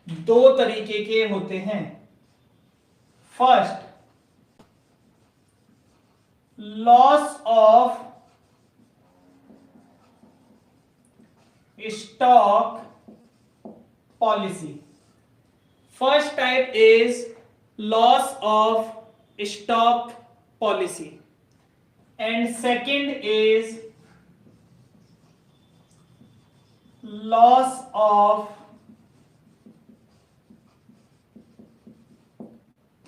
दो तरीके के होते हैं। First, loss of stock policy. First type is loss of stock policy and second is loss of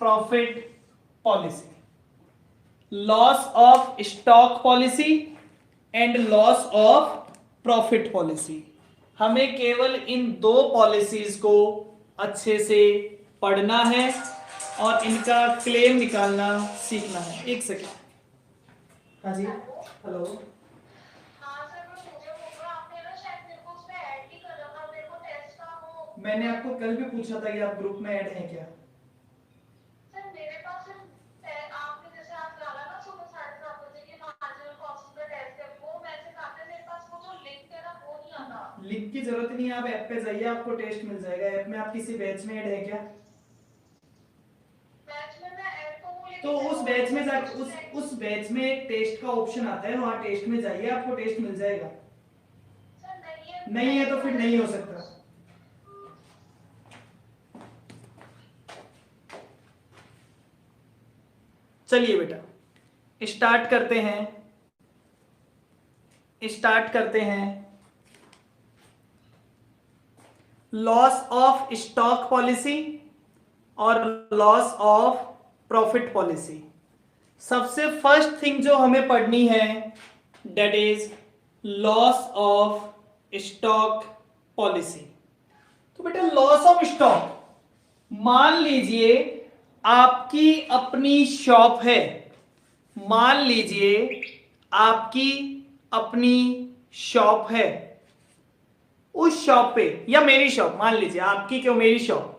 profit policy. Loss of stock policy and loss of profit policy. हमें केवल इन दो policies को अच्छे से पढ़ना है और इनका क्लेम निकालना सीखना है। एक सेकेंड। हाँ जी, हेलो। हाँ सर, मैं मुझे बोल रहा आपने ना शायद मेरे को उसमें ऐड नहीं कर रखा, मेरे को टेस्ट का वो। मैंने आपको कल भी पूछा था कि आप ग्रुप में ऐड हैं क्या? सर मेरे पास आपने जैसे आज डाला ना सुबह 7:30 बजे की मार्जिनल कॉस्टिंग का टेस्ट है, वो मैसेज आते मेरे पास, वो जो लिंक है ना वो नहीं आता। लिंक की जरूरत नहीं है, आप ऐप पे जाइए, आपको टेस्ट मिल जाएगा। ऐप में आप किसी बैच में ऐड है क्या? बैच में मैं ऐड तो हूँ, तो लेकिन उस बैच में जाके उस बैच में एक टेस्ट का ऑप्शन आता है, वहां टेस्ट में जाइए, आपको टेस्ट मिल जाएगा। सर नहीं है तो फिर नहीं हो सकता। चलिए बेटा स्टार्ट करते हैं। लॉस ऑफ स्टॉक पॉलिसी और लॉस ऑफ प्रॉफिट पॉलिसी। सबसे फर्स्ट थिंग जो हमें पढ़नी है that is loss of stock policy. तो बेटा लॉस ऑफ स्टॉक, मान लीजिए आपकी अपनी शॉप है, मान लीजिए आपकी अपनी शॉप है, उस शॉप पे, या मेरी शॉप, मान लीजिए आपकी क्यों, मेरी शॉप,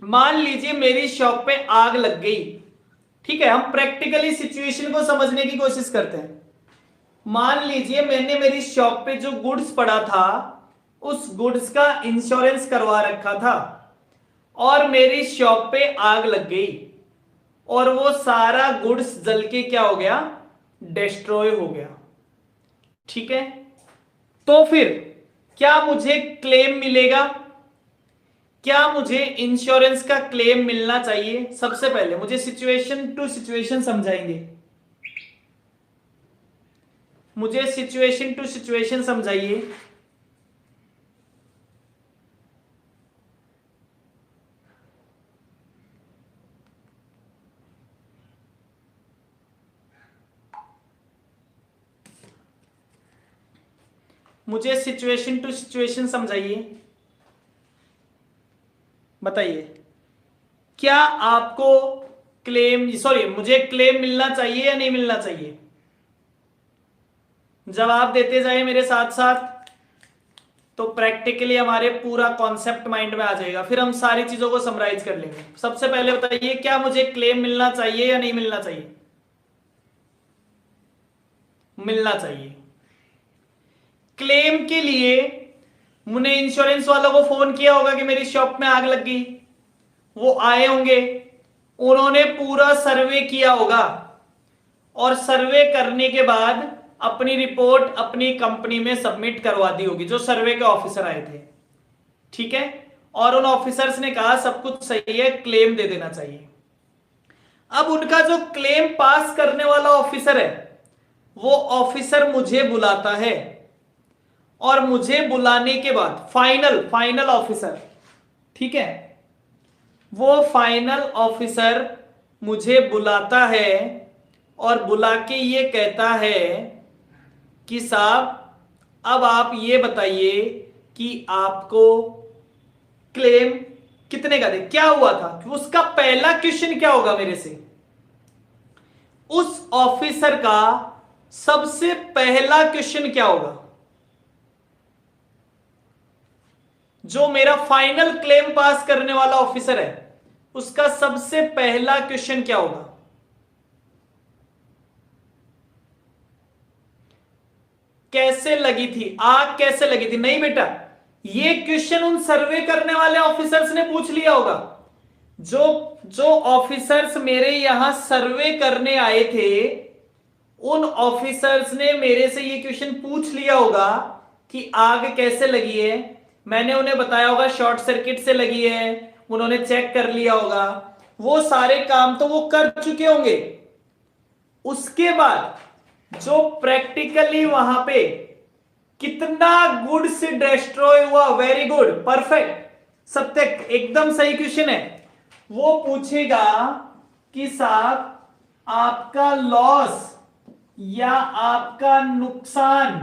मान लीजिए मेरी शॉप पे आग लग गई। ठीक है, हम प्रैक्टिकली सिचुएशन को समझने की कोशिश करते हैं। मान लीजिए मैंने मेरी शॉप पे जो गुड्स पड़ा था उस गुड्स का इंश्योरेंस करवा रखा था और मेरी शॉप पे आग लग गई और वो सारा गुड्स जल के क्या हो गया, डिस्ट्रॉय हो गया। ठीक है, तो फिर क्या मुझे क्लेम मिलेगा? क्या मुझे इंश्योरेंस का क्लेम मिलना चाहिए? सबसे पहले मुझे सिचुएशन टू सिचुएशन समझाएंगे, मुझे सिचुएशन टू सिचुएशन समझाइए। मुझे सिचुएशन टू सिचुएशन समझाइए, बताइए क्या आपको क्लेम, सॉरी, मुझे क्लेम मिलना चाहिए या नहीं मिलना चाहिए? जवाब देते जाए मेरे साथ साथ, तो प्रैक्टिकली हमारे पूरा कॉन्सेप्ट माइंड में आ जाएगा, फिर हम सारी चीजों को समराइज कर लेंगे। सबसे पहले बताइए क्या मुझे क्लेम मिलना चाहिए या नहीं मिलना चाहिए? मिलना चाहिए। क्लेम के लिए मैंने इंश्योरेंस वालों को फोन किया होगा कि मेरी शॉप में आग लग गई, वो आए होंगे, उन्होंने पूरा सर्वे किया होगा और सर्वे करने के बाद अपनी रिपोर्ट अपनी कंपनी में सबमिट करवा दी होगी, जो सर्वे के ऑफिसर आए थे। ठीक है, और उन ऑफिसर्स ने कहा सब कुछ सही है, क्लेम दे देना चाहिए। अब उनका जो क्लेम पास करने वाला ऑफिसर है वो ऑफिसर मुझे बुलाता है और मुझे बुलाने के बाद फाइनल ऑफिसर, ठीक है, वो फाइनल ऑफिसर मुझे बुलाता है और बुला के ये कहता है कि साहब अब आप ये बताइए कि आपको क्लेम कितने का दे, क्या हुआ था। उसका पहला क्वेश्चन क्या होगा मेरे से, उस ऑफिसर का सबसे पहला क्वेश्चन क्या होगा? जो मेरा फाइनल क्लेम पास करने वाला ऑफिसर है उसका सबसे पहला क्वेश्चन क्या होगा? कैसे लगी थी आग, कैसे लगी थी? नहीं बेटा, ये क्वेश्चन उन सर्वे करने वाले ऑफिसर्स ने पूछ लिया होगा, जो जो ऑफिसर्स मेरे यहां सर्वे करने आए थे, उन ऑफिसर्स ने मेरे से ये क्वेश्चन पूछ लिया होगा कि आग कैसे लगी है। मैंने उन्हें बताया होगा शॉर्ट सर्किट से लगी है, उन्होंने चेक कर लिया होगा, वो सारे काम तो वो कर चुके होंगे। उसके बाद जो प्रैक्टिकली वहां पे कितना गुड्स डिस्ट्रॉय हुआ, वेरी गुड, परफेक्ट, सत्य, एकदम सही क्वेश्चन है। वो पूछेगा कि साहब आपका लॉस या आपका नुकसान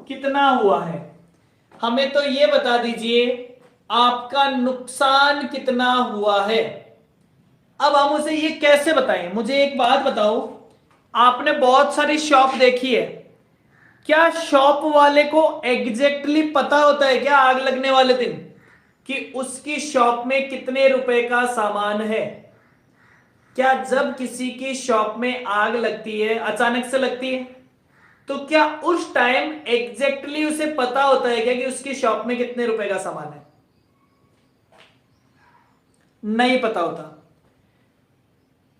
कितना हुआ है, हमें तो ये बता दीजिए आपका नुकसान कितना हुआ है। अब हम उसे ये कैसे बताएं? मुझे एक बात बताओ, आपने बहुत सारी शॉप देखी है, क्या शॉप वाले को एग्जैक्टली पता होता है क्या आग लगने वाले दिन कि उसकी शॉप में कितने रुपए का सामान है? क्या जब किसी की शॉप में आग लगती है, अचानक से लगती है, तो क्या उस टाइम एग्जैक्टली उसे पता होता है क्या कि उसकी शॉप में कितने रुपए का सामान है? नहीं पता होता।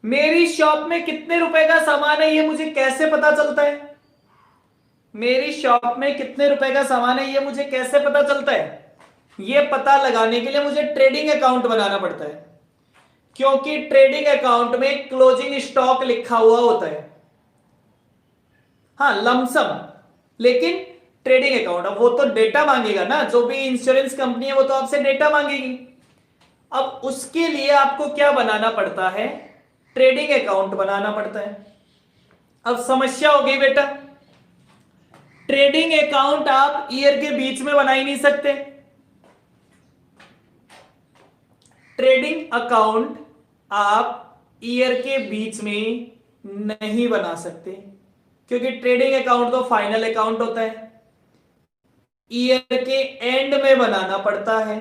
मेरी शॉप में कितने रुपए का सामान है ये मुझे कैसे पता चलता है? मेरी शॉप में कितने रुपए का सामान है ये मुझे कैसे पता चलता है? ये पता लगाने के लिए मुझे ट्रेडिंग अकाउंट बनाना पड़ता है, क्योंकि ट्रेडिंग अकाउंट में क्लोजिंग स्टॉक लिखा हुआ होता है। हाँ, लमसम, लेकिन ट्रेडिंग अकाउंट, अब वो तो डेटा मांगेगा ना, जो भी इंश्योरेंस कंपनी है वो तो आपसे डेटा मांगेगी। अब उसके लिए आपको क्या बनाना पड़ता है? ट्रेडिंग अकाउंट बनाना पड़ता है। अब समस्या हो गई बेटा, ट्रेडिंग अकाउंट आप ईयर के बीच में बना ही नहीं सकते। ट्रेडिंग अकाउंट आप ईयर के बीच में नहीं बना सकते, क्योंकि ट्रेडिंग अकाउंट तो फाइनल अकाउंट होता है, ईयर के एंड में बनाना पड़ता है।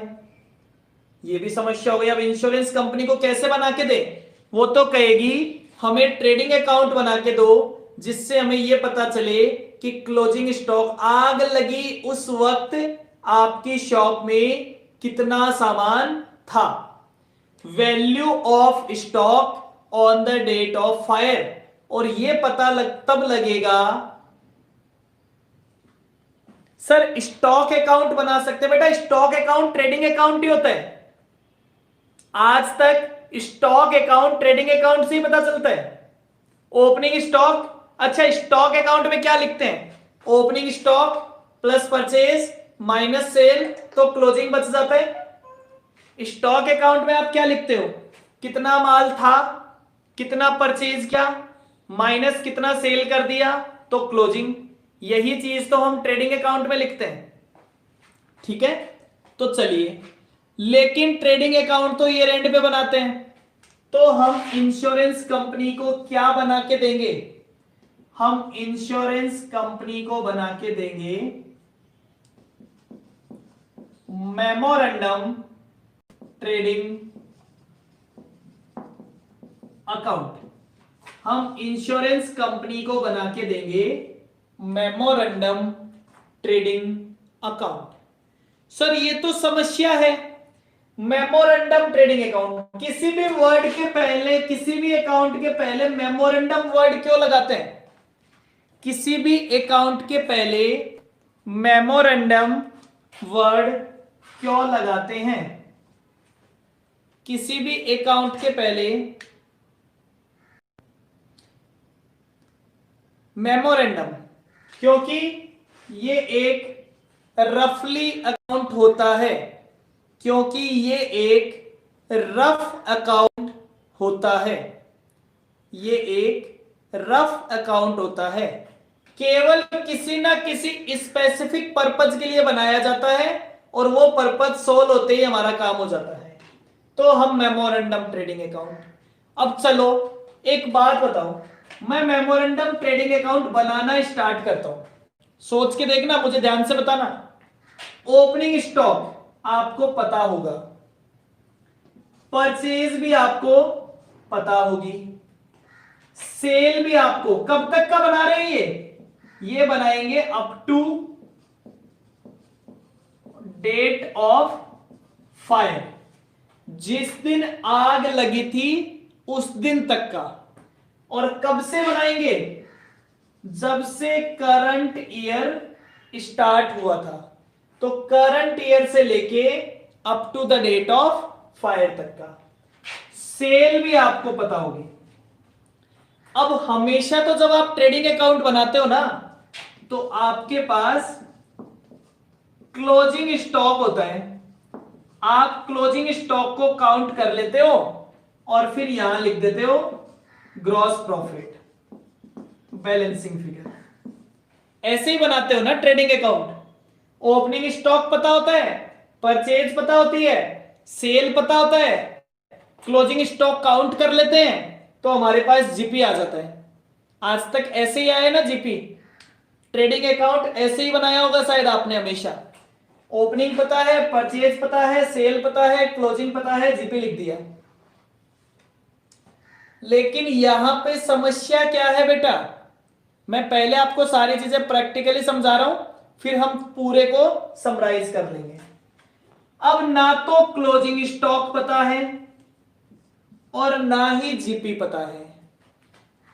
ये भी समस्या हो गई। अब इंश्योरेंस कंपनी को कैसे बना के दे? वो तो कहेगी हमें ट्रेडिंग अकाउंट बना के दो, जिससे हमें यह पता चले कि क्लोजिंग स्टॉक, आग लगी उस वक्त आपकी शॉप में कितना सामान था, value of stock on the date of fire. और यह पता तब लगेगा। सर स्टॉक अकाउंट बना सकते हैं बेटा, स्टॉक अकाउंट ट्रेडिंग अकाउंट ही होता है। आज तक स्टॉक अकाउंट ट्रेडिंग अकाउंट से ही पता चलता है। ओपनिंग स्टॉक, अच्छा स्टॉक अकाउंट में क्या लिखते हैं? Opening stock plus purchase minus cell, तो क्लोजिंग बच जाता है। स्टॉक अकाउंट में आप क्या लिखते हो? कितना माल था, कितना परचेज किया, माइनस कितना सेल कर दिया, तो क्लोजिंग। यही चीज तो हम ट्रेडिंग अकाउंट में लिखते हैं। ठीक है, तो चलिए, लेकिन ट्रेडिंग अकाउंट तो ईयर एंड पे बनाते हैं, तो हम इंश्योरेंस कंपनी को क्या बना के देंगे? हम इंश्योरेंस कंपनी को बना के देंगे मेमोरेंडम ट्रेडिंग अकाउंट। हम इंश्योरेंस कंपनी को बना के देंगे मेमोरेंडम ट्रेडिंग अकाउंट। सर ये तो समस्या है, मेमोरेंडम ट्रेडिंग अकाउंट, किसी भी वर्ड के पहले, किसी भी अकाउंट के पहले मेमोरेंडम वर्ड क्यों लगाते हैं? किसी भी अकाउंट के पहले मेमोरेंडम वर्ड क्यों लगाते हैं? किसी भी अकाउंट के पहले मेमोरेंडम, क्योंकि ये एक रफली अकाउंट होता है, क्योंकि ये एक रफ अकाउंट होता है, ये एक रफ अकाउंट होता है, केवल किसी ना किसी स्पेसिफिक पर्पज के लिए बनाया जाता है, और वो पर्पज सोल्व होते ही हमारा काम हो जाता है, तो हम मेमोरेंडम ट्रेडिंग अकाउंट। अब चलो एक बात बताओ, मैं मेमोरेंडम ट्रेडिंग अकाउंट बनाना स्टार्ट करता हूं, सोच के देखना, मुझे ध्यान से बताना। ओपनिंग स्टॉक आपको पता होगा, परचेज भी आपको पता होगी। सेल भी आपको कब तक का बना रहे हैं, ये बनाएंगे up to date of fire, जिस दिन आग लगी थी उस दिन तक का। और कब से बनाएंगे, जब से करंट ईयर स्टार्ट हुआ था, तो करंट ईयर से लेके up to the date of fire तक का। सेल भी आपको पता होगी। अब हमेशा तो जब आप ट्रेडिंग अकाउंट बनाते हो ना, तो आपके पास क्लोजिंग स्टॉक होता है। आप क्लोजिंग स्टॉक को काउंट कर लेते हो और फिर यहां लिख देते हो ग्रॉस प्रॉफिट, बैलेंसिंग फिगर। ऐसे ही बनाते हो ना ट्रेडिंग अकाउंट। ओपनिंग स्टॉक पता होता है, परचेज पता होती है, सेल पता होता है, क्लोजिंग स्टॉक काउंट कर लेते हैं, तो हमारे पास जीपी आ जाता है। आज तक ऐसे ही आया ना जीपी। ट्रेडिंग अकाउंट ऐसे ही बनाया होगा शायद आपने हमेशा। ओपनिंग पता है, परचेज पता है, सेल पता है, क्लोजिंग पता है, जीपी लिख दिया। लेकिन यहां पे समस्या क्या है बेटा, मैं पहले आपको सारी चीजें प्रैक्टिकली समझा रहा हूं, फिर हम पूरे को समराइज कर लेंगे। अब ना तो क्लोजिंग स्टॉक पता है और ना ही जीपी पता है।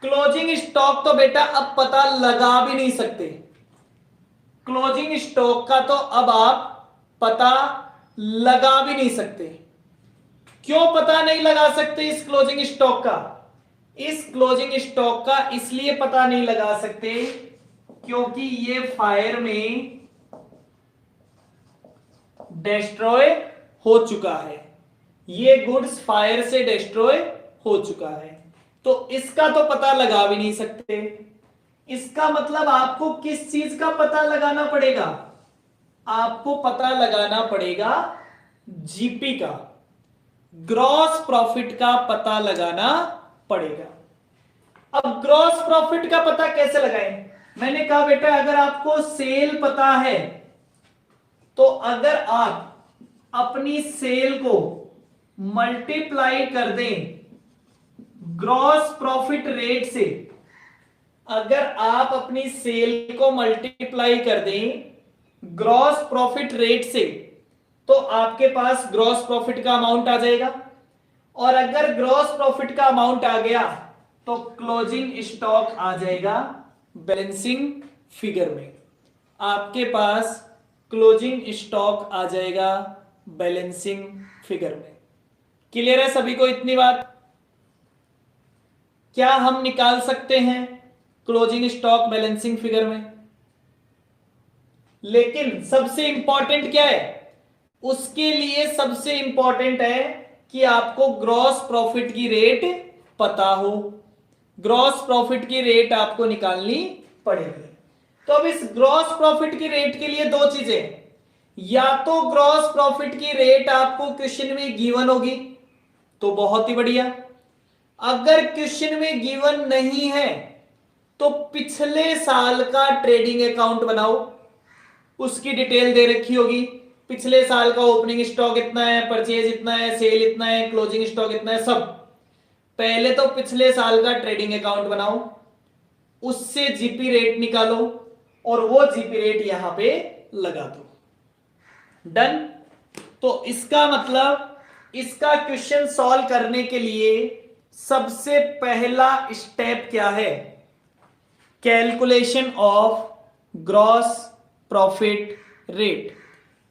क्लोजिंग स्टॉक तो बेटा अब पता लगा भी नहीं सकते। क्लोजिंग स्टॉक का तो अब आप पता लगा भी नहीं सकते। क्यों पता नहीं लगा सकते इस क्लोजिंग स्टॉक का? इस क्लोजिंग स्टॉक का इसलिए पता नहीं लगा सकते क्योंकि ये फायर में डिस्ट्रॉय हो चुका है। ये गुड्स फायर से डिस्ट्रॉय हो चुका है, तो इसका तो पता लगा भी नहीं सकते। इसका मतलब आपको किस चीज का पता लगाना पड़ेगा? आपको पता लगाना पड़ेगा जीपी का, ग्रॉस प्रॉफिट का पता लगाना पड़ेगा। अब ग्रॉस प्रॉफिट का पता कैसे लगाएं? मैंने कहा बेटा अगर आपको सेल पता है, तो अगर आप अपनी सेल को मल्टीप्लाई कर दें ग्रॉस प्रॉफिट रेट से, अगर आप अपनी सेल को मल्टीप्लाई कर दें ग्रॉस प्रॉफिट रेट से, तो आपके पास ग्रॉस प्रॉफिट का अमाउंट आ जाएगा। और अगर ग्रॉस प्रॉफिट का अमाउंट आ गया तो क्लोजिंग स्टॉक आ जाएगा बैलेंसिंग फिगर में। आपके पास क्लोजिंग स्टॉक आ जाएगा बैलेंसिंग फिगर में। क्लियर है सभी को इतनी बात? क्या हम निकाल सकते हैं क्लोजिंग स्टॉक बैलेंसिंग फिगर में? लेकिन सबसे इंपॉर्टेंट क्या है? उसके लिए सबसे इंपॉर्टेंट है कि आपको ग्रॉस प्रॉफिट की रेट पता हो। ग्रॉस प्रॉफिट की रेट आपको निकालनी पड़ेगी। तो अब इस ग्रॉस प्रॉफिट की रेट के लिए दो चीजें, या तो ग्रॉस प्रॉफिट की रेट आपको क्वेश्चन में गिवन होगी तो बहुत ही बढ़िया। अगर क्वेश्चन में गिवन नहीं है तो पिछले साल का ट्रेडिंग अकाउंट बनाओ, उसकी डिटेल दे रखी होगी। पिछले साल का ओपनिंग स्टॉक इतना है, परचेज इतना है, सेल इतना है, क्लोजिंग स्टॉक इतना है, सब। पहले तो पिछले साल का ट्रेडिंग अकाउंट बनाओ, उससे जीपी रेट निकालो और वो जीपी रेट यहां पे लगा दो। डन। तो इसका मतलब इसका क्वेश्चन सॉल्व करने के लिए सबसे पहला स्टेप क्या है? Calculation of gross profit rate.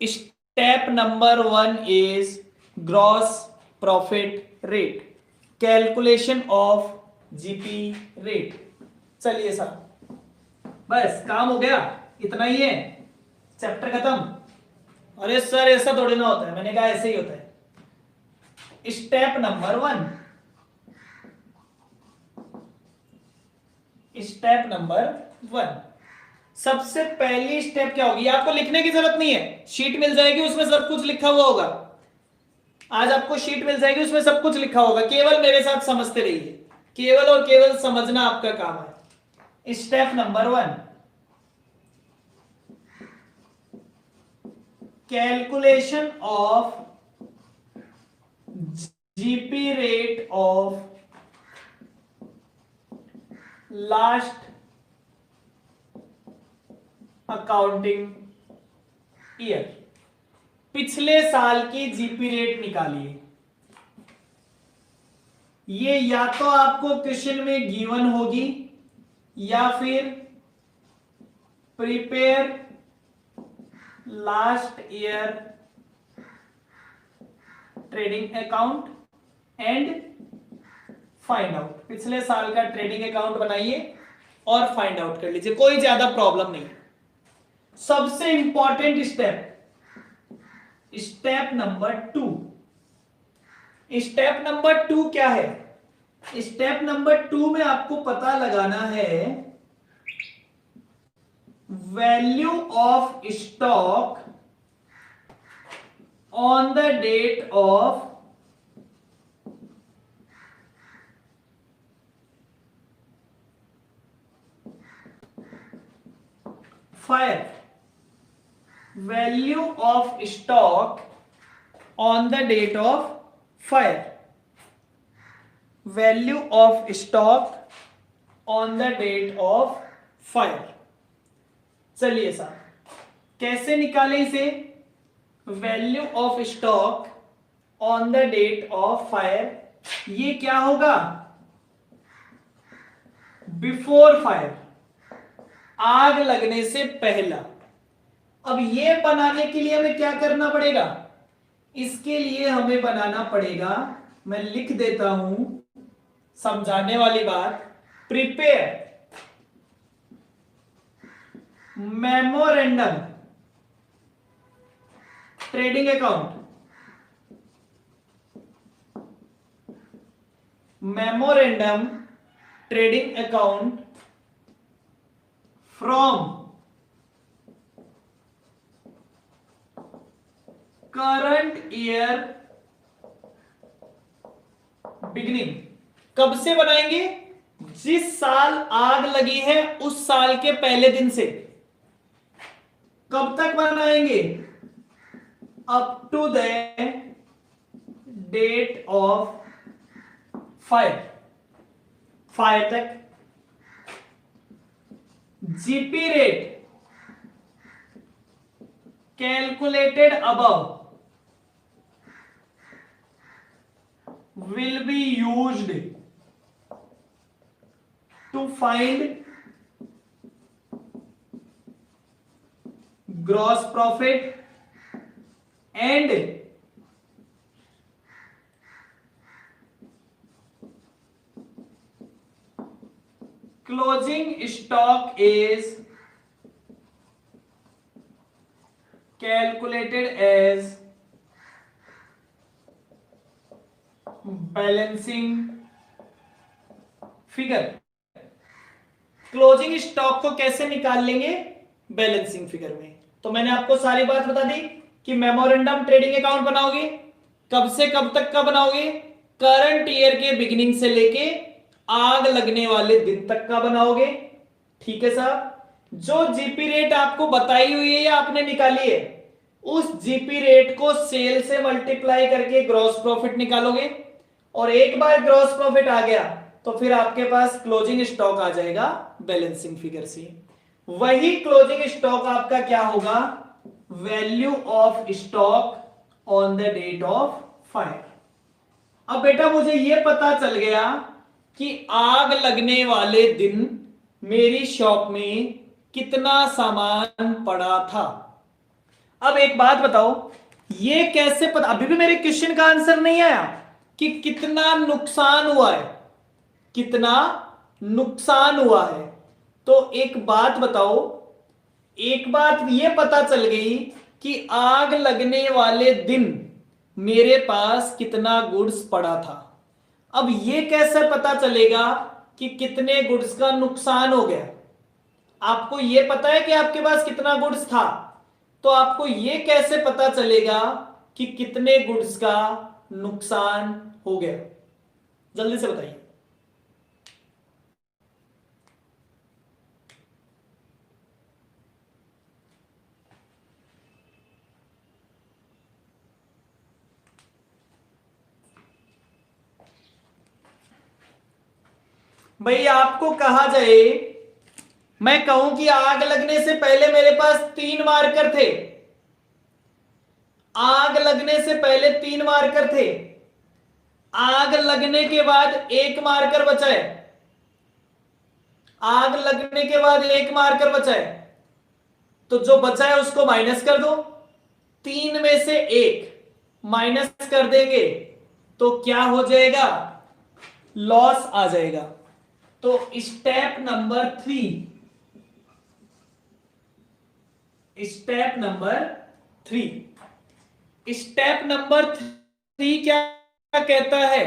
Step number 1 is gross profit rate, calculation of GP rate. चलिए सर, बस काम हो गया, इतना ही है, चैप्टर खत्म। अरे सर ऐसा थोड़ी ना होता है, मैंने कहा ऐसे ही होता है। स्टेप नंबर 1, स्टेप नंबर 1, सबसे पहली स्टेप क्या होगी? आपको लिखने की जरूरत नहीं है, शीट मिल जाएगी उसमें सब कुछ लिखा हुआ होगा। आज आपको शीट मिल जाएगी उसमें सब कुछ लिखा होगा, केवल मेरे साथ समझते रहिए, केवल और केवल समझना आपका काम है। Step number 1, calculation of GP rate of last accounting year, पिछले साल की जीपी रेट निकालिए। ये या तो आपको क्वेश्चन में गिवन होगी या फिर prepare last year trading account and find out, पिछले साल का ट्रेडिंग अकाउंट बनाइए और फाइंड आउट कर लीजिए, कोई ज्यादा प्रॉब्लम नहीं। सबसे important step number 2, step number 2 क्या है? स्टेप नंबर 2 में आपको पता लगाना है value of stock on the date of fire, value of stock on the date of fire, value of stock on the date of fire. चलिए साहब, कैसे निकालें इसे? Value of stock on the date of fire, ये क्या होगा? Before fire, आग लगने से पहला। अब ये बनाने के लिए हमें क्या करना पड़ेगा? इसके लिए हमें बनाना पड़ेगा, मैं लिख देता हूं समझाने वाली बात, prepare memorandum trading account, memorandum trading account from current year beginning. कब से बनाएंगे? जिस साल आग लगी है उस साल के पहले दिन से। कब तक बनाएंगे? Up to the date of fire, fire तक। GP rate calculated above will be used to find gross profit and closing stock is calculated as balancing figure. Closing stock को कैसे निकाल लेंगे? बैलेंसिंग फिगर में। तो मैंने आपको सारी बात बता दी कि मेमोरेंडम ट्रेडिंग अकाउंट बनाओगे, कब से कब तक का बनाओगे? करंट ईयर के बिगिनिंग से लेके आग लगने वाले दिन तक का बनाओगे। ठीक है साहब, जो जीपी रेट आपको बताई हुई है या आपने निकाली है, उस जीपी रेट को सेल से मल्टीप्लाई करके ग्रॉस प्रॉफिट निकालोगे, और एक बार ग्रॉस प्रॉफिट आ गया तो फिर आपके पास क्लोजिंग स्टॉक आ जाएगा बैलेंसिंग फिगर से। वही क्लोजिंग स्टॉक आपका क्या होगा? Value of stock on the date of fire. अब बेटा मुझे यह पता चल गया कि आग लगने वाले दिन मेरी शॉप में कितना सामान पड़ा था। अब एक बात बताओ, ये कैसे पता? अभी भी मेरे क्वेश्चन का आंसर नहीं आया कि कितना नुकसान हुआ है, कितना नुकसान हुआ है। तो एक बात बताओ, एक बात ये पता चल गई कि आग लगने वाले दिन मेरे पास कितना गुड्स पड़ा था। अब ये कैसे पता चलेगा कि कितने गुड्स का नुकसान हो गया? आपको ये पता है कि आपके पास कितना गुड्स था, तो आपको ये कैसे पता चलेगा कि कितने गुड्स का नुकसान हो गया? जल्दी से बताइए। भाई आपको कहा जाए, मैं कहूं कि आग लगने से पहले मेरे पास 3 मार्कर थे, आग लगने से पहले 3 मार्कर थे, आग लगने के बाद 1 मार्कर बचा है, आग लगने के बाद 1 मार्कर बचा है, तो जो बचा है उसको माइनस कर दो, 3 में से 1 माइनस कर देंगे तो क्या हो जाएगा, लॉस आ जाएगा। तो step number 3, step number 3, step number 3 क्या कहता है,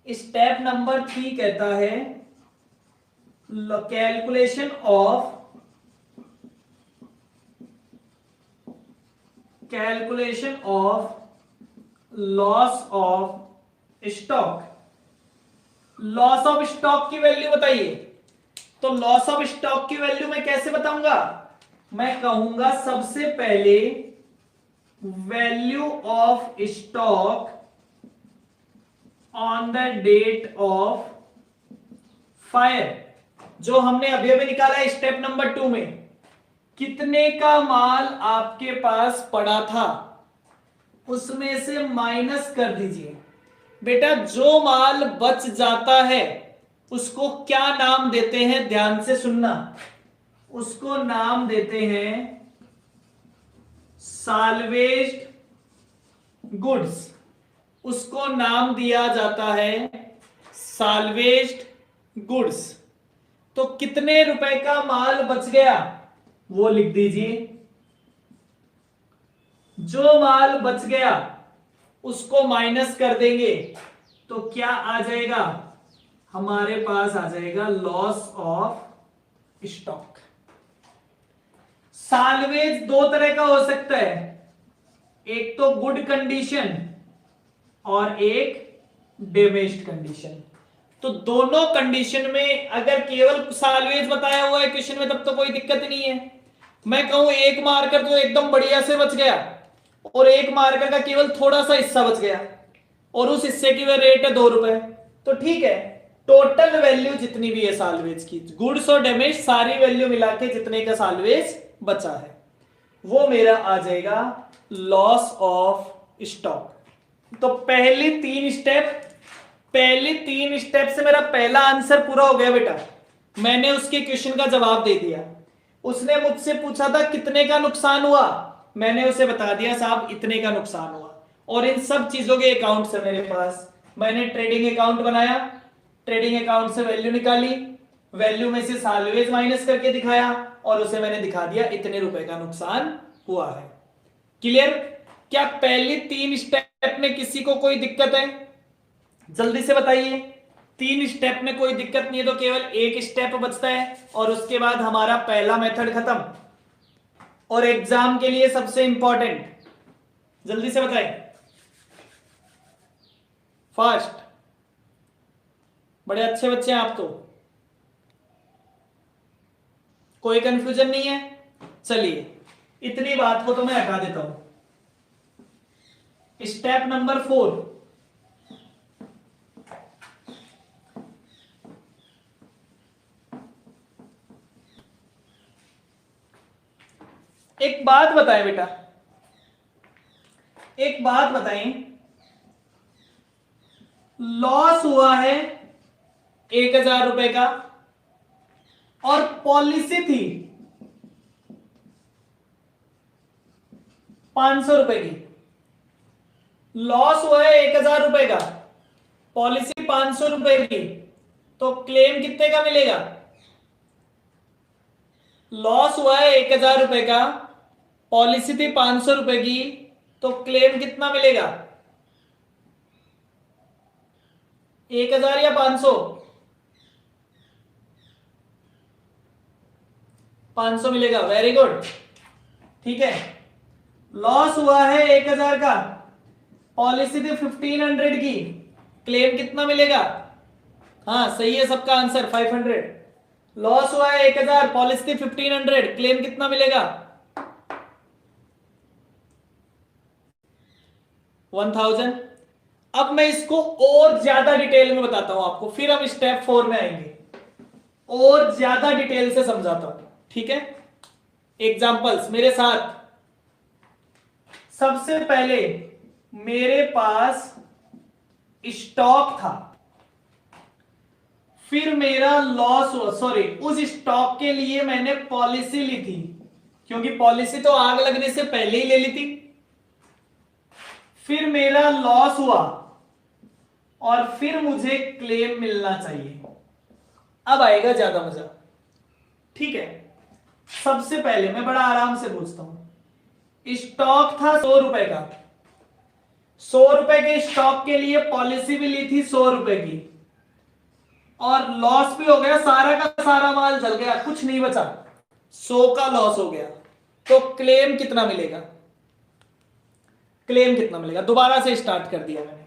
स्टेप नंबर 3 कहता है calculation of loss of stock. Loss of stock की वैल्यू बताइए। तो लॉस ऑफ स्टॉक की वैल्यू मैं कैसे बताऊंगा, मैं कहूंगा सबसे पहले value of stock on the date of fire, जो हमने अभी अभी निकाला है स्टेप नंबर 2 में, कितने का माल आपके पास पड़ा था उसमें से माइनस कर दीजिए। बेटा जो माल बच जाता है उसको क्या नाम देते हैं, ध्यान से सुनना, उसको नाम देते हैं साल्वेज्ड गुड्स, उसको नाम दिया जाता है साल्वेज्ड गुड्स। तो कितने रुपए का माल बच गया वो लिख दीजिए, जो माल बच गया उसको माइनस कर देंगे तो क्या आ जाएगा, हमारे पास आ जाएगा लॉस ऑफ स्टॉक। साल्वेज 2 तरह का हो सकता है, एक तो गुड कंडीशन और एक डैमेज्ड कंडीशन। तो दोनों कंडीशन में अगर केवल साल्वेज बताया हुआ है क्वेश्चन में तब तो कोई दिक्कत नहीं है। मैं कहूं 1 मार्कर तो एकदम बढ़िया से बच गया और 1 मार्कर का केवल थोड़ा सा हिस्सा बच गया और उस हिस्से की वह रेट है 2 रुपए, तो ठीक है, टोटल वैल्यू जितनी भी है साल्वेज की, गुड्स और डैमेज सारी वैल्यू मिला के जितने का साल्वेज बचा है वो मेरा आ जाएगा लॉस ऑफ स्टॉक। तो पहली 3 स्टेप से मेरा पहला आंसर पूरा हो गया बेटा। मैंने उसके क्वेश्चन का जवाब दे दिया। उसने मुझसे पूछा था कितने का नुकसान हुआ, मैंने उसे बता दिया साहब इतने का नुकसान हुआ। और इन सब चीजों के अकाउंट्स है मेरे पास। मैंने ट्रेडिंग अकाउंट बनाया, ट्रेडिंग अकाउंट से वैल्यू निकाली, वैल्यू में से साल्वेज माइनस करके दिखाया और उसे मैंने दिखा दिया इतने रुपए का नुकसान हुआ है। क्लियर? क्या पहली 3 स्टेप में किसी को कोई दिक्कत है? जल्दी से बताइए। 3 स्टेप में कोई दिक्कत नहीं है तो केवल एक स्टेप बचता है और उसके बाद हमारा पहला मेथड खत्म और एग्जाम के लिए सबसे इंपॉर्टेंट, जल्दी से बताएं, फास्ट। बड़े अच्छे बच्चे हैं आप तो, कोई कंफ्यूजन नहीं है। चलिए इतनी बात को तो मैं हटा देता हूं। स्टेप नंबर 4, एक बात बताएं बेटा, एक बात बताएं, लॉस हुआ है 1000 रुपए का और पॉलिसी थी 500 रुपए की। लॉस हुआ है 1000 रुपए का, पॉलिसी 500 रुपए की, तो क्लेम कितने का मिलेगा? लॉस हुआ है 1000 रुपए का, पॉलिसी थी 500 रुपए की, तो क्लेम कितना मिलेगा? 1000 या 500? 500 मिलेगा। वेरी गुड, ठीक है। लॉस हुआ है 1000 का, पॉलिसी थी 1500 की, क्लेम कितना मिलेगा? हाँ सही है सबका आंसर, 500। लॉस हुआ है 1000, पॉलिसी थी 1500, क्लेम कितना मिलेगा? 1000। अब मैं इसको और ज्यादा डिटेल में बताता हूं आपको, फिर हम स्टेप 4 में आएंगे, और ज्यादा डिटेल से समझाता हूं, ठीक है। एग्जांपल्स मेरे साथ। सबसे पहले मेरे पास स्टॉक था, फिर मेरा लॉस हुआ, सॉरी, उस स्टॉक के लिए मैंने पॉलिसी ली थी, क्योंकि पॉलिसी तो आग लगने से पहले ही ले ली थी। फिर मेरा लॉस हुआ और फिर मुझे क्लेम मिलना चाहिए। अब आएगा ज्यादा मजा, ठीक है। सबसे पहले मैं बड़ा आराम से पूछता हूं, स्टॉक था 100 रुपए का, 100 रुपए के स्टॉक के लिए पॉलिसी भी ली थी 100 रुपए की, और लॉस भी हो गया, सारा का सारा माल जल गया, कुछ नहीं बचा, 100 का लॉस हो गया, तो क्लेम कितना मिलेगा? क्लेम कितना मिलेगा? दोबारा से स्टार्ट कर दिया मैंने।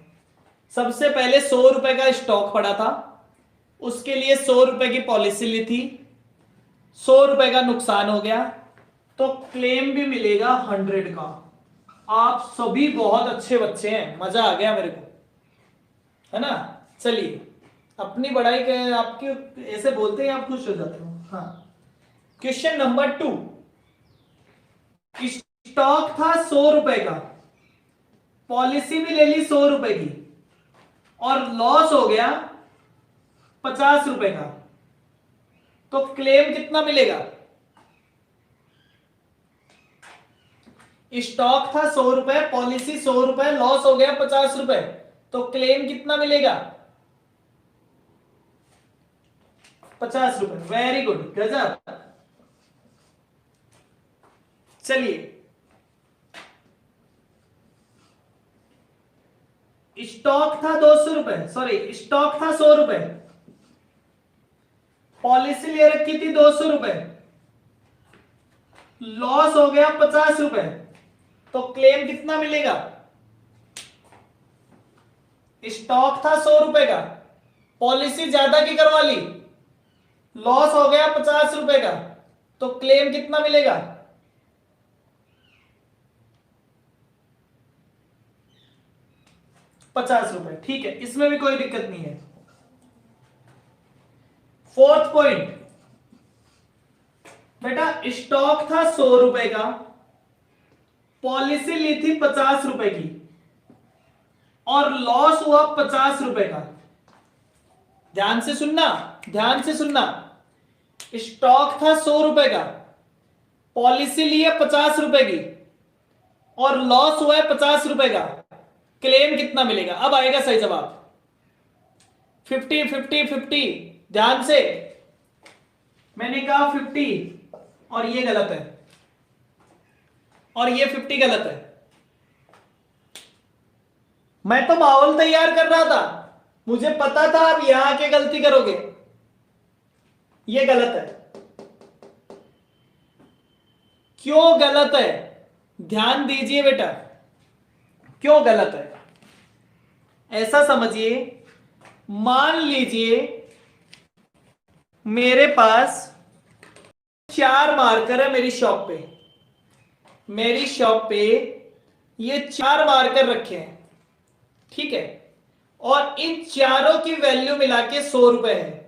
सबसे पहले 100 रुपए का स्टॉक पड़ा था, उसके लिए 100 रुपए की पॉलिसी ली थी, 100 रुपए का नुकसान हो गया, तो क्लेम भी मिलेगा 100 का। आप सभी बहुत अच्छे बच्चे हैं, मजा आ गया मेरे को, है ना। चलिए, अपनी बढ़ाई के आपके ऐसे बोलते हैं आप खुश हो जाते हो। हाँ, क्वेश्चन नंबर 2, स्टॉक था 100 रुपए का, पॉलिसी भी ले ली 100 रुपए की, और लॉस हो गया 50 रुपए का, तो क्लेम कितना मिलेगा? स्टॉक था 100 रुपए, पॉलिसी 100 रुपए, लॉस हो गया 50 रुपए, तो क्लेम कितना मिलेगा? 50 रुपए। वेरी गुड, गजब। चलिए, स्टॉक था 200 रुपए, सॉरी, स्टॉक था 100 रुपए, पॉलिसी ले रखी थी 200 रुपए, लॉस हो गया 50 रुपए, तो क्लेम कितना मिलेगा? स्टॉक था 100 रुपए का, पॉलिसी ज्यादा की करवा ली, लॉस हो गया 50 रुपए का, तो क्लेम कितना मिलेगा? ₹50। ठीक है, इसमें भी कोई दिक्कत नहीं है। फोर्थ पॉइंट, बेटा स्टॉक था 100 रुपए का, पॉलिसी ली थी 50 रुपए की, और लॉस हुआ 50 रुपए का। ध्यान से सुनना, ध्यान से सुनना, स्टॉक था 100 रुपए का, पॉलिसी ली है 50 रुपए की, और लॉस हुआ है 50 रुपए का, क्लेम कितना मिलेगा? अब आएगा सही जवाब। 50 50 50, ध्यान से, मैंने कहा 50 और ये गलत है, और ये 50 गलत है। मैं तो माहौल तैयार कर रहा था, मुझे पता था आप यहां आके गलती करोगे। ये गलत है। क्यों गलत है? ध्यान दीजिए बेटा, क्यों गलत है? ऐसा समझिए, मान लीजिए मेरे पास 4 मार्कर है मेरी शॉप पे, मेरी शॉप पे ये 4 मार्कर रखे हैं, ठीक है, और इन चारों की वैल्यू मिला के 100 रुपए है।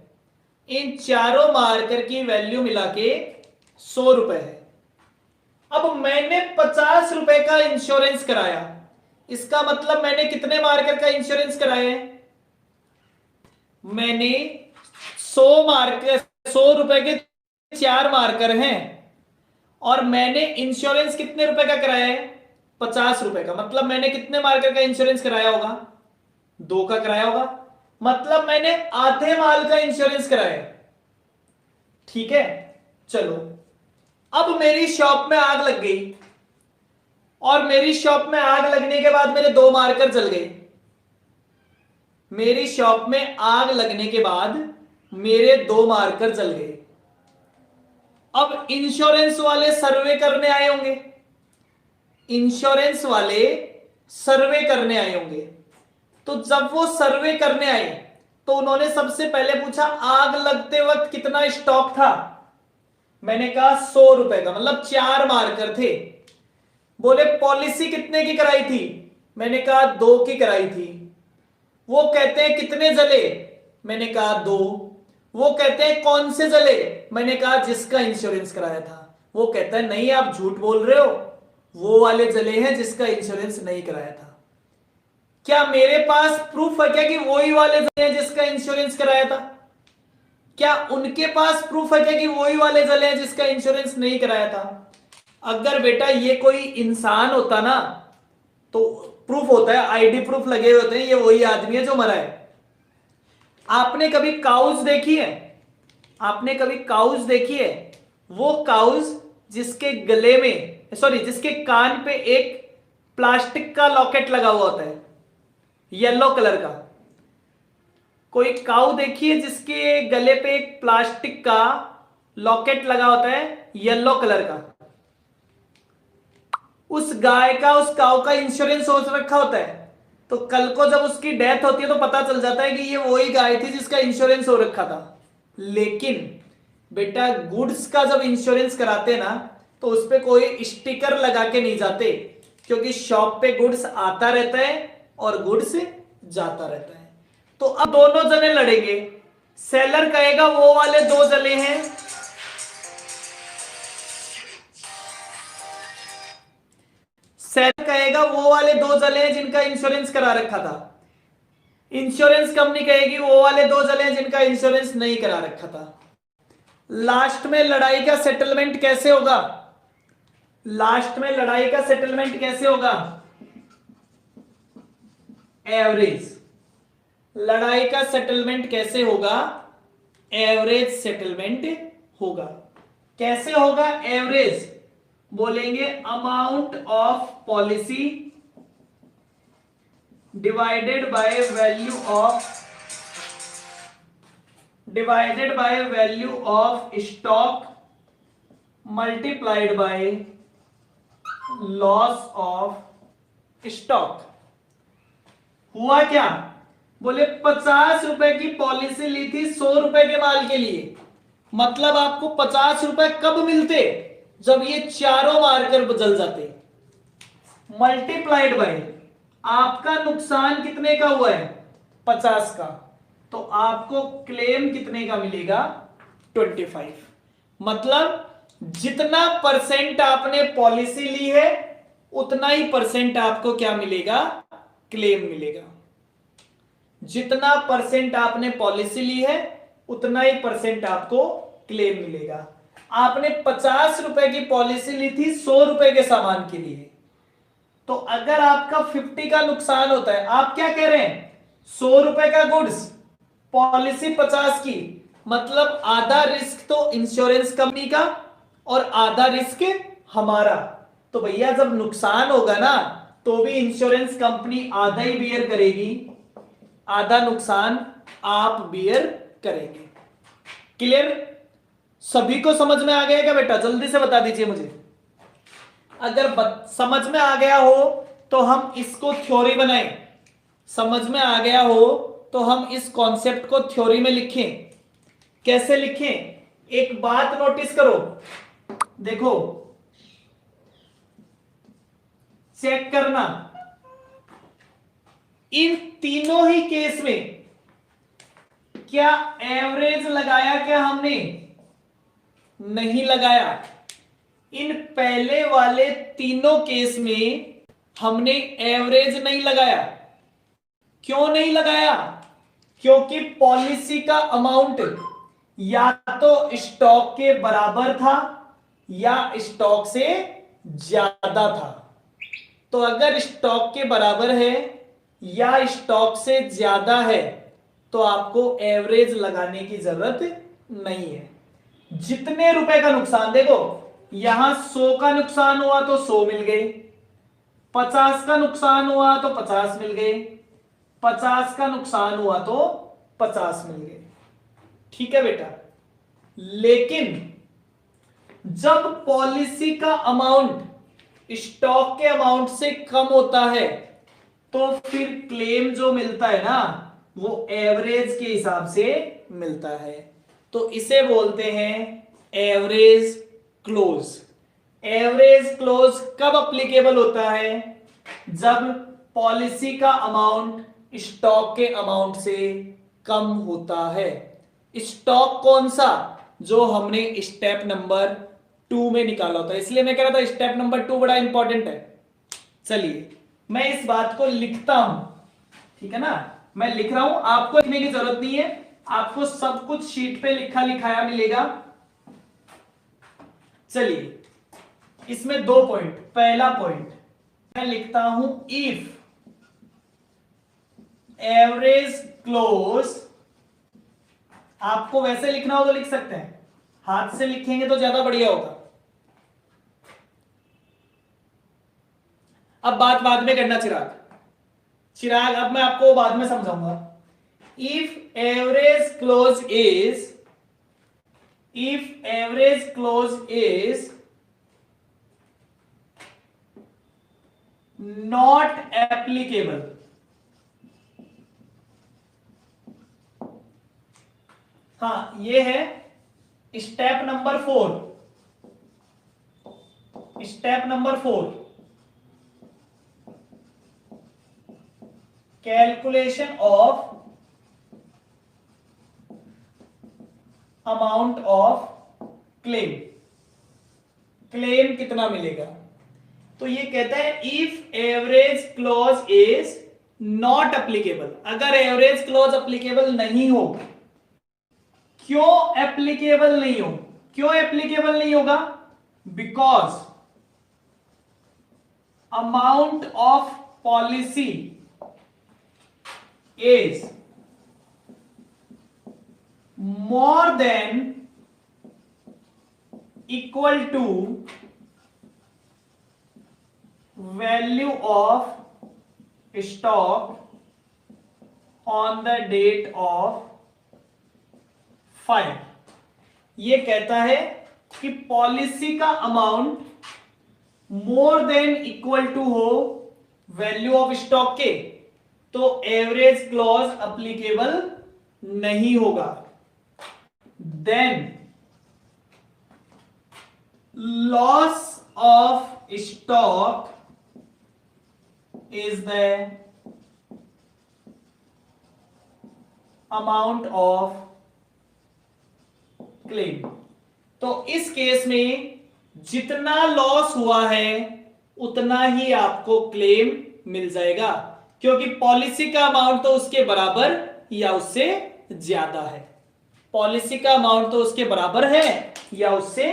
इन चारों मार्कर की वैल्यू मिला के 100 रुपए है। अब मैंने 50 रुपए का इंश्योरेंस कराया, इसका मतलब मैंने कितने मार्कर का इंश्योरेंस कराया है? मैंने 100 मार्कर, 100 रुपए के 4 मार्कर हैं, और मैंने इंश्योरेंस कितने रुपए का कराया है? 50 रुपए का। मतलब मैंने कितने मार्कर का इंश्योरेंस कराया होगा? 2 का कराया होगा। मतलब मैंने आधे माल का इंश्योरेंस कराया, ठीक है। चलो, अब मेरी शॉप में आग लग गई, और मेरी शॉप में आग लगने के बाद मेरे 2 मार्कर जल गए। मेरी शॉप में आग लगने के बाद मेरे 2 मार्कर जल गए। अब इंश्योरेंस वाले सर्वे करने आए होंगे, इंश्योरेंस वाले सर्वे करने आए होंगे। तो जब वो सर्वे करने आए तो उन्होंने सबसे पहले पूछा आग लगते वक्त कितना स्टॉक था? मैंने कहा 100 रुपए का, मतलब 4 मार्कर थे। बोले पॉलिसी कितने की कराई थी? मैंने कहा 2 की कराई थी। वो कहते हैं कितने जले, मैंने कहा 2। वो कहते हैं कौन से जले, मैंने कहा जिसका इंश्योरेंस कराया था। वो कहता है नहीं आप झूठ बोल रहे हो, वो वाले जले हैं जिसका इंश्योरेंस नहीं कराया था। क्या मेरे पास प्रूफ है क्या कि वही वाले जले हैं जिसका इंश्योरेंस कराया था? क्या उनके पास प्रूफ है क्या कि वही वाले जले हैं जिसका इंश्योरेंस नहीं कराया था? अगर बेटा ये कोई इंसान होता ना तो प्रूफ होता है, आईडी प्रूफ लगे हुए होते हैं, ये वही आदमी है जो मरा है। आपने कभी काउज देखी है? आपने कभी काउज देखी है? वो काउज जिसके गले में, सॉरी, जिसके कान पे एक प्लास्टिक का लॉकेट लगा हुआ होता है, येलो कलर का। कोई काऊ देखी है जिसके गले पे एक प्लास्टिक का लॉकेट लगा होता है येलो कलर का? उस गाय का, उस काऊ का इंश्योरेंस हो रखा होता है। तो कल को जब उसकी डेथ होती है तो पता चल जाता है कि ये वही गाय थी जिसका इंश्योरेंस हो रखा था। लेकिन बेटा गुड्स का जब इंश्योरेंस कराते ना तो उस पे कोई स्टिकर लगा के नहीं जाते, क्योंकि शॉप पे गुड्स आता रहता है और गुड्स जाता रहता है। तो अब दोनों जने लड़ेंगे। सेलर कहेगा वो वाले 2 जले हैं, सेलर कहेगा वो वाले 2 जले हैं जिनका इंश्योरेंस करा रखा था। इंश्योरेंस कंपनी कहेगी वो वाले 2 जले हैं जिनका इंश्योरेंस नहीं करा रखा था। लास्ट में लड़ाई का सेटलमेंट कैसे होगा? लास्ट में लड़ाई का सेटलमेंट कैसे होगा? एवरेज। लड़ाई का सेटलमेंट कैसे होगा? एवरेज सेटलमेंट होगा। कैसे होगा एवरेज? बोलेंगे amount of policy divided by value of stock multiplied by loss of stock. हुआ क्या? बोले 50 रुपए की पॉलिसी ली थी 100 रुपए के माल के लिए, मतलब आपको 50 रुपए कब मिलते? जब ये चारों मारकर बदल जाते। मल्टीप्लाइड बाय आपका नुकसान कितने का हुआ है? 50 का, तो आपको क्लेम कितने का मिलेगा? 25। मतलब जितना परसेंट आपने पॉलिसी ली है उतना ही परसेंट आपको क्या मिलेगा? क्लेम मिलेगा। जितना परसेंट आपने पॉलिसी ली है उतना ही परसेंट आपको क्लेम मिलेगा। आपने 50 रुपए की पॉलिसी ली थी 100 रुपए के सामान के लिए, तो अगर आपका 50 का नुकसान होता है, आप क्या कह रहे हैं? 100 रुपए का गुड्स, पॉलिसी 50 की, मतलब आधा रिस्क तो इंश्योरेंस कंपनी का और आधा रिस्क हमारा। तो भैया जब नुकसान होगा ना तो भी इंश्योरेंस कंपनी आधा ही बियर करेगी, आधा नुकसान आप बियर करेंगे। क्लियर? सभी को समझ में आ गया क्या बेटा? जल्दी से बता दीजिए मुझे। अगर समझ में आ गया हो तो हम इसको थ्योरी बनाएं, समझ में आ गया हो तो हम इस कॉन्सेप्ट को थ्योरी में लिखें। कैसे लिखें? एक बात नोटिस करो, देखो, चेक करना, इन तीनों ही केस में क्या एवरेज लगाया? क्या हमने नहीं लगाया। इन पहले वाले तीनों केस में हमने एवरेज नहीं लगाया। क्यों नहीं लगाया? क्योंकि पॉलिसी का अमाउंट या तो स्टॉक के बराबर था या स्टॉक से ज्यादा था। तो अगर स्टॉक के बराबर है या स्टॉक से ज्यादा है तो आपको एवरेज लगाने की जरूरत नहीं है। जितने रुपए का नुकसान, देखो यहां 100 का नुकसान हुआ तो 100 मिल गए, 50 का नुकसान हुआ तो 50 मिल गए, 50 का नुकसान हुआ तो 50 मिल गए। ठीक है बेटा। लेकिन जब पॉलिसी का अमाउंट स्टॉक के अमाउंट से कम होता है तो फिर क्लेम जो मिलता है ना वो एवरेज के हिसाब से मिलता है। तो इसे बोलते हैं एवरेज क्लोज। एवरेज क्लोज कब अप्लीकेबल होता है? जब पॉलिसी का अमाउंट स्टॉक के अमाउंट से कम होता है। स्टॉक कौन सा? जो हमने स्टेप नंबर 2 में निकाला होता है, इसलिए मैं कह रहा था स्टेप नंबर 2 बड़ा इंपॉर्टेंट है। चलिए मैं इस बात को लिखता हूं, ठीक है ना, मैं लिख रहा हूं, आपको लिखने की जरूरत नहीं है, आपको सब कुछ शीट पे लिखा लिखाया मिलेगा। चलिए इसमें 2 पॉइंट। पहला पॉइंट मैं लिखता हूं इफ एवरेज क्लोज, आपको वैसे लिखना हो तो लिख सकते हैं, हाथ से लिखेंगे तो ज्यादा बढ़िया होगा। अब बात बाद में करना चिराग, अब मैं आपको बाद में समझाऊंगा। If average close is not applicable, हाँ ये है step number 4। Step number 4, calculation of amount of claim. Claim कितना मिलेगा? तो ये कहता है if average clause is not applicable, अगर एवरेज क्लॉज एप्लीकेबल नहीं हो। क्यों एप्लीकेबल नहीं हो? क्यों एप्लीकेबल नहीं होगा? Because amount of policy is more than equal to value of stock on the date of fire। ये कहता है कि पॉलिसी का amount more than equal to हो वैल्यू ऑफ स्टॉक के, तो एवरेज क्लॉज एप्लीकेबल नहीं होगा। Then loss of stock is the amount of claim। तो इस केस में जितना लॉस हुआ है उतना ही आपको क्लेम मिल जाएगा, क्योंकि पॉलिसी का अमाउंट तो उसके बराबर या उससे ज्यादा है। पॉलिसी का अमाउंट तो उसके बराबर है या उससे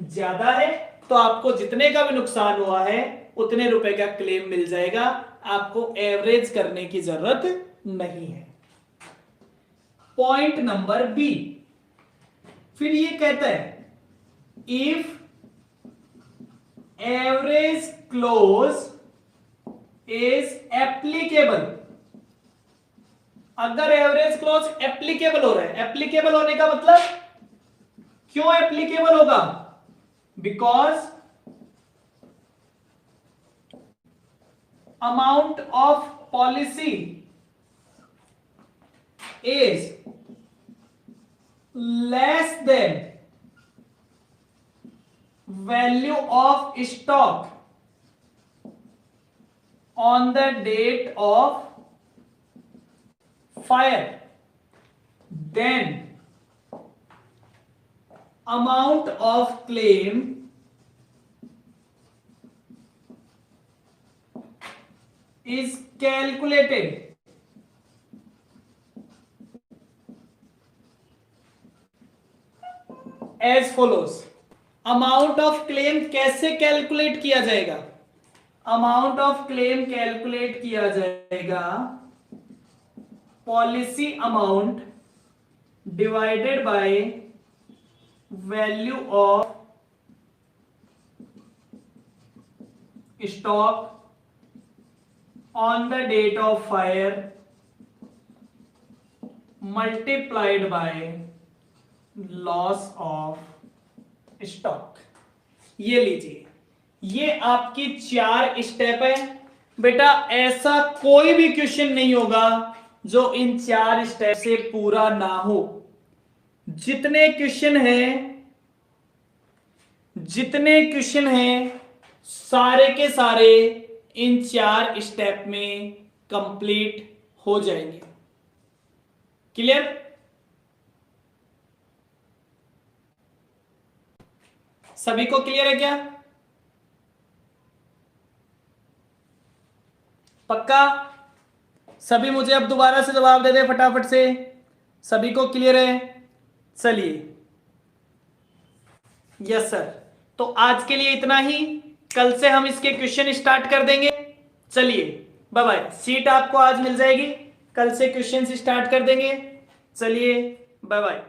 ज्यादा है, तो आपको जितने का भी नुकसान हुआ है उतने रुपए का क्लेम मिल जाएगा, आपको एवरेज करने की जरूरत नहीं है। पॉइंट नंबर बी, फिर ये कहता है if average close is applicable, अगर एवरेज क्लॉज एप्लीकेबल हो रहा है, एप्लीकेबल होने का मतलब, क्यों एप्लीकेबल होगा? Because amount of policy is less than value of stock on the date of fire, then amount of claim is calculated as follows। Amount of claim कैसे calculate किया जाएगा? अमाउंट ऑफ क्लेम कैलकुलेट किया जाएगा policy amount divided by value of stock on the date of fire multiplied by loss of stock. ये लीजिए, ये आपकी 4 step है बेटा। ऐसा कोई भी क्वेश्चन नहीं होगा जो इन 4 स्टेप से पूरा ना हो। जितने क्वेश्चन हैं सारे के सारे इन 4 स्टेप में कंप्लीट हो जाएंगे। क्लियर? सभी को क्लियर है क्या? पक्का? सभी मुझे अब दोबारा से जवाब दे दे फटाफट से। सभी को क्लियर है? चलिए, यस सर। तो आज के लिए इतना ही, कल से हम इसके क्वेश्चन स्टार्ट कर देंगे। चलिए बाय बाय। सीट आपको आज मिल जाएगी, कल से क्वेश्चन स्टार्ट कर देंगे। चलिए बाय बाय।